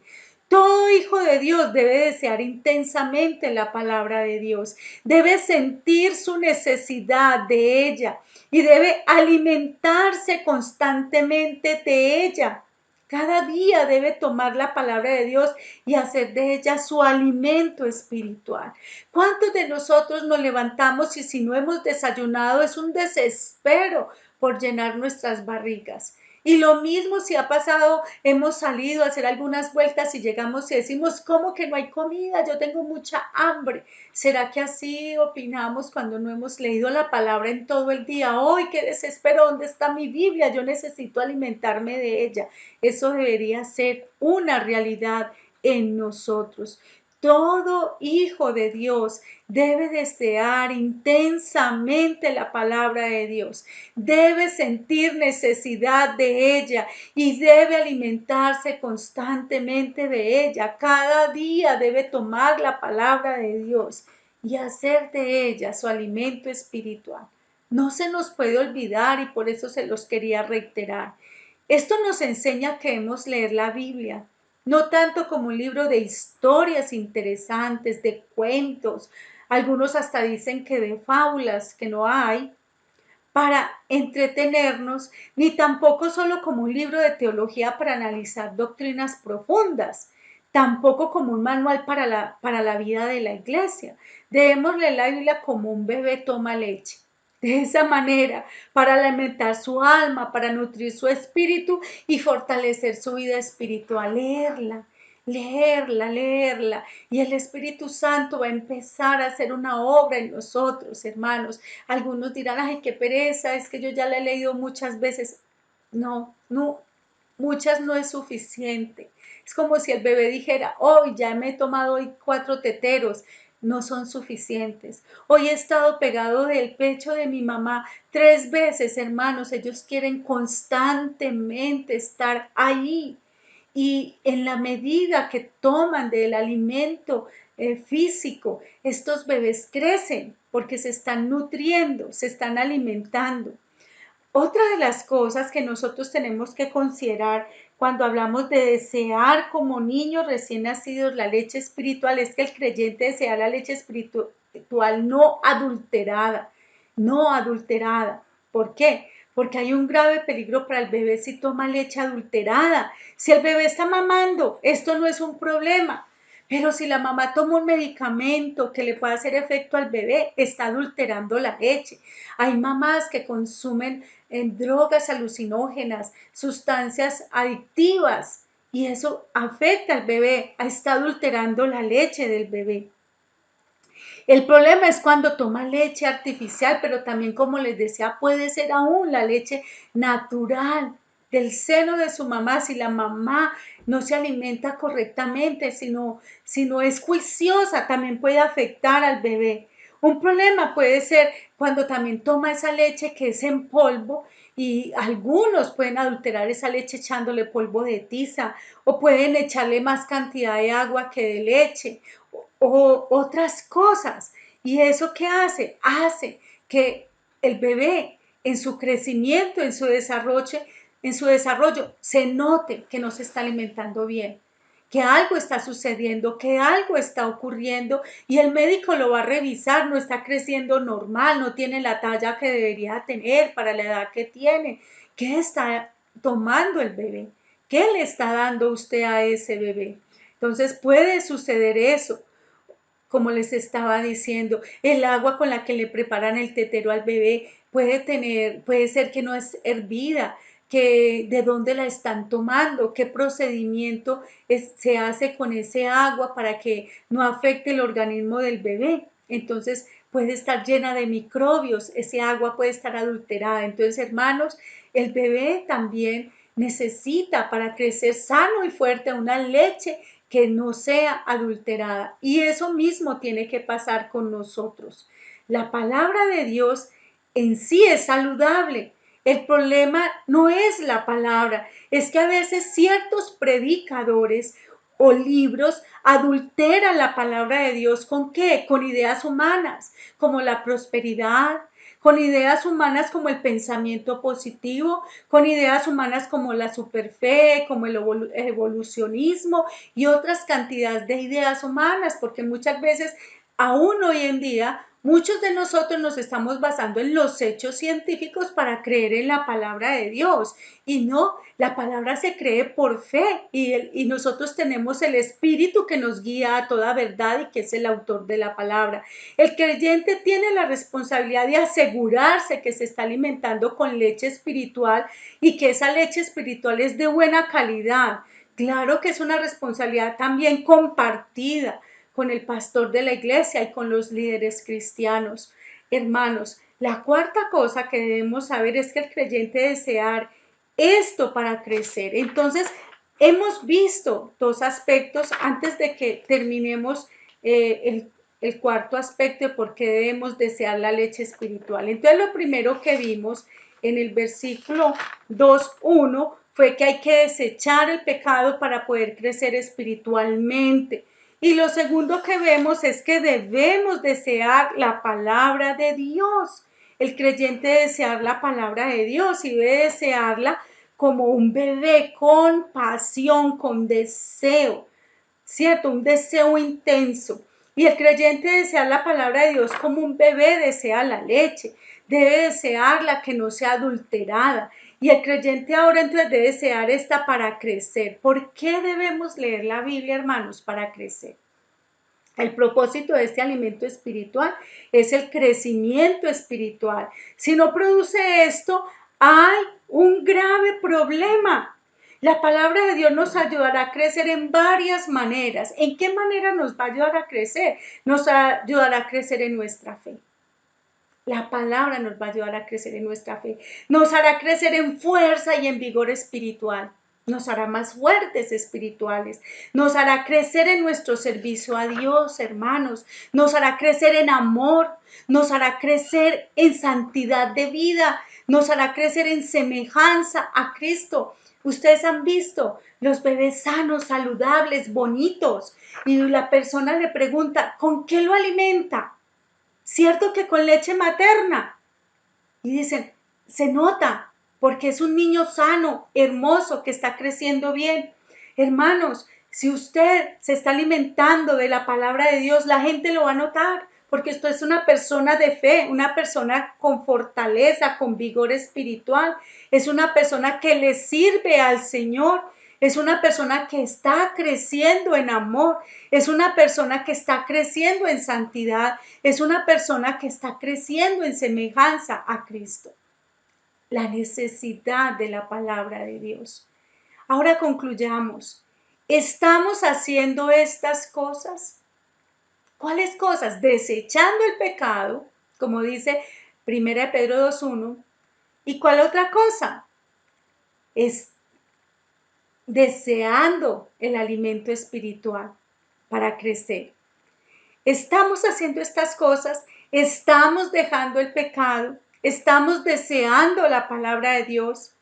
Todo hijo de Dios debe desear intensamente la palabra de Dios, debe sentir su necesidad de ella y debe alimentarse constantemente de ella. Cada día debe tomar la palabra de Dios y hacer de ella su alimento espiritual. ¿Cuántos de nosotros nos levantamos y si no hemos desayunado es un desespero por llenar nuestras barrigas? Y lo mismo si ha pasado, hemos salido a hacer algunas vueltas y llegamos y decimos, ¿cómo que no hay comida? Yo tengo mucha hambre. ¿Será que así opinamos cuando no hemos leído la palabra en todo el día? ¡Ay, qué desespero! ¿Dónde está mi Biblia? Yo necesito alimentarme de ella. Eso debería ser una realidad en nosotros. Todo hijo de Dios debe desear intensamente la palabra de Dios, debe sentir necesidad de ella y debe alimentarse constantemente de ella. Cada día debe tomar la palabra de Dios y hacer de ella su alimento espiritual. No se nos puede olvidar y por eso se los quería reiterar. Esto nos enseña que debemos leer la Biblia, no tanto como un libro de historias interesantes, de cuentos, algunos hasta dicen que de fábulas, que no hay, para entretenernos, ni tampoco solo como un libro de teología para analizar doctrinas profundas, tampoco como un manual para la vida de la iglesia. Debemos leer la Biblia como un bebé toma leche. De esa manera, para alimentar su alma, para nutrir su espíritu y fortalecer su vida espiritual. Leerla. Y el Espíritu Santo va a empezar a hacer una obra en nosotros, hermanos. Algunos dirán, ay, qué pereza, es que yo ya la he leído muchas veces. No, muchas no es suficiente. Es como si el bebé dijera, hoy ya me he tomado hoy 4 teteros. No son suficientes. Hoy he estado pegado del pecho de mi mamá 3 veces, hermanos. Ellos quieren constantemente estar ahí. Y en la medida que toman del alimento físico, estos bebés crecen porque se están nutriendo, se están alimentando. Otra de las cosas que nosotros tenemos que considerar cuando hablamos de desear como niños recién nacidos la leche espiritual es que el creyente desea la leche espiritual no adulterada, no adulterada. ¿Por qué? Porque hay un grave peligro para el bebé si toma leche adulterada. Si el bebé está mamando, esto no es un problema. Pero si la mamá toma un medicamento que le puede hacer efecto al bebé, está adulterando la leche. Hay mamás que consumen drogas alucinógenas, sustancias adictivas, y eso afecta al bebé, está adulterando la leche del bebé. El problema es cuando toma leche artificial, pero también, como les decía, puede ser aún la leche natural del seno de su mamá. Si la mamá no se alimenta correctamente, si no es juiciosa, también puede afectar al bebé. Un problema puede ser cuando también toma esa leche que es en polvo, y algunos pueden adulterar esa leche echándole polvo de tiza, o pueden echarle más cantidad de agua que de leche, o otras cosas. ¿Y eso qué hace? Hace que el bebé en su crecimiento, en su desarrollo, se note que no se está alimentando bien, que algo está sucediendo, que algo está ocurriendo, y el médico lo va a revisar. No está creciendo normal, no tiene la talla que debería tener para la edad que tiene. ¿Qué está tomando el bebé? ¿Qué le está dando usted a ese bebé? Entonces puede suceder eso. Como les estaba diciendo, el agua con la que le preparan el tetero al bebé puede ser que no es hervida, que de dónde la están tomando, qué procedimiento se hace con ese agua para que no afecte el organismo del bebé. Entonces puede estar llena de microbios, ese agua puede estar adulterada. Entonces, hermanos, el bebé también necesita, para crecer sano y fuerte, una leche que no sea adulterada. Y eso mismo tiene que pasar con nosotros. La palabra de Dios en sí es saludable. El problema no es la palabra, es que a veces ciertos predicadores o libros adulteran la palabra de Dios. ¿Con qué? Con ideas humanas, como la prosperidad, con ideas humanas como el pensamiento positivo, con ideas humanas como la superfe, como el evolucionismo y otras cantidades de ideas humanas, porque muchas veces, aún hoy en día, muchos de nosotros nos estamos basando en los hechos científicos para creer en la palabra de Dios, y no, la palabra se cree por fe, y nosotros tenemos el Espíritu que nos guía a toda verdad y que es el autor de la palabra. El creyente tiene la responsabilidad de asegurarse que se está alimentando con leche espiritual y que esa leche espiritual es de buena calidad. Claro que es una responsabilidad también compartida con el pastor de la iglesia y con los líderes cristianos. Hermanos, la cuarta cosa que debemos saber es que el creyente desear esto para crecer. Entonces, hemos visto dos aspectos antes de que terminemos el cuarto aspecto de por qué debemos desear la leche espiritual. Entonces, lo primero que vimos en el versículo 2:1 fue que hay que desechar el pecado para poder crecer espiritualmente. Y lo segundo que vemos es que debemos desear la palabra de Dios. El creyente debe desear la palabra de Dios y debe desearla como un bebé, con pasión, con deseo, ¿cierto? Un deseo intenso. Y el creyente desea la palabra de Dios como un bebé desea la leche. Debe desearla, que no sea adulterada. Y el creyente ahora entonces debe desear esta para crecer. ¿Por qué debemos leer la Biblia, hermanos? Para crecer. El propósito de este alimento espiritual es el crecimiento espiritual. Si no produce esto, hay un grave problema. La palabra de Dios nos ayudará a crecer en varias maneras. ¿En qué manera nos va a ayudar a crecer? Nos ayudará a crecer en nuestra fe. La palabra nos va a ayudar a crecer en nuestra fe. Nos hará crecer en fuerza y en vigor espiritual. Nos hará más fuertes espirituales. Nos hará crecer en nuestro servicio a Dios, hermanos. Nos hará crecer en amor. Nos hará crecer en santidad de vida. Nos hará crecer en semejanza a Cristo. Ustedes han visto los bebés sanos, saludables, bonitos. Y la persona le pregunta, ¿con qué lo alimenta? ¿Cierto que con leche materna? Y dicen, se nota, porque es un niño sano, hermoso, que está creciendo bien. Hermanos, si usted se está alimentando de la palabra de Dios, la gente lo va a notar, porque esto es una persona de fe, una persona con fortaleza, con vigor espiritual. Es una persona que le sirve al Señor. Es una persona que está creciendo en amor, es una persona que está creciendo en santidad, es una persona que está creciendo en semejanza a Cristo. La necesidad de la palabra de Dios. Ahora concluyamos. ¿Estamos haciendo estas cosas? ¿Cuáles cosas? Desechando el pecado, como dice 1 Pedro 2:1. ¿Y cuál otra cosa? Es deseando el alimento espiritual para crecer. Estamos haciendo estas cosas, estamos dejando el pecado, estamos deseando la palabra de Dios.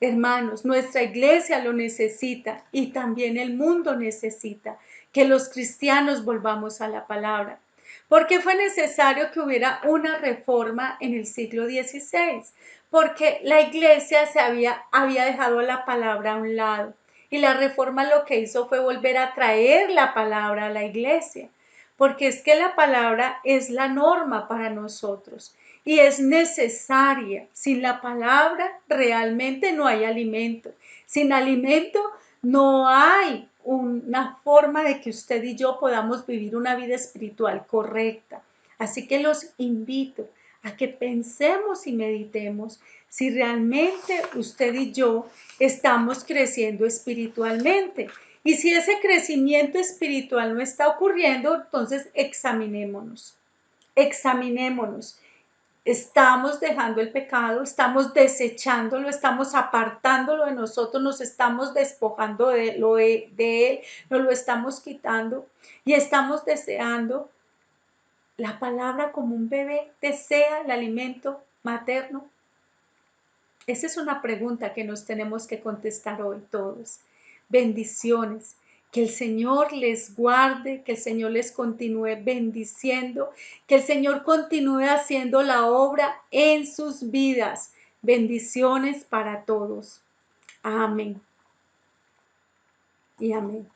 Hermanos, nuestra iglesia lo necesita y también el mundo necesita que los cristianos volvamos a la palabra. ¿Por qué fue necesario que hubiera una reforma en el siglo XVI? Porque la iglesia había dejado la palabra a un lado y la reforma lo que hizo fue volver a traer la palabra a la iglesia, porque es que la palabra es la norma para nosotros y es necesaria. Sin la palabra realmente no hay alimento. Sin alimento no hay una forma de que usted y yo podamos vivir una vida espiritual correcta. Así que los invito a que pensemos y meditemos si realmente usted y yo estamos creciendo espiritualmente. Y si ese crecimiento espiritual no está ocurriendo, entonces examinémonos. Examinémonos. Estamos dejando el pecado, estamos desechándolo, estamos apartándolo de nosotros, nos estamos despojando de él, nos lo estamos quitando y estamos deseando la palabra como un bebé desea el alimento materno. Esa es una pregunta que nos tenemos que contestar hoy todos. Bendiciones. Que el Señor les guarde, que el Señor les continúe bendiciendo, que el Señor continúe haciendo la obra en sus vidas. Bendiciones para todos. Amén. Y amén.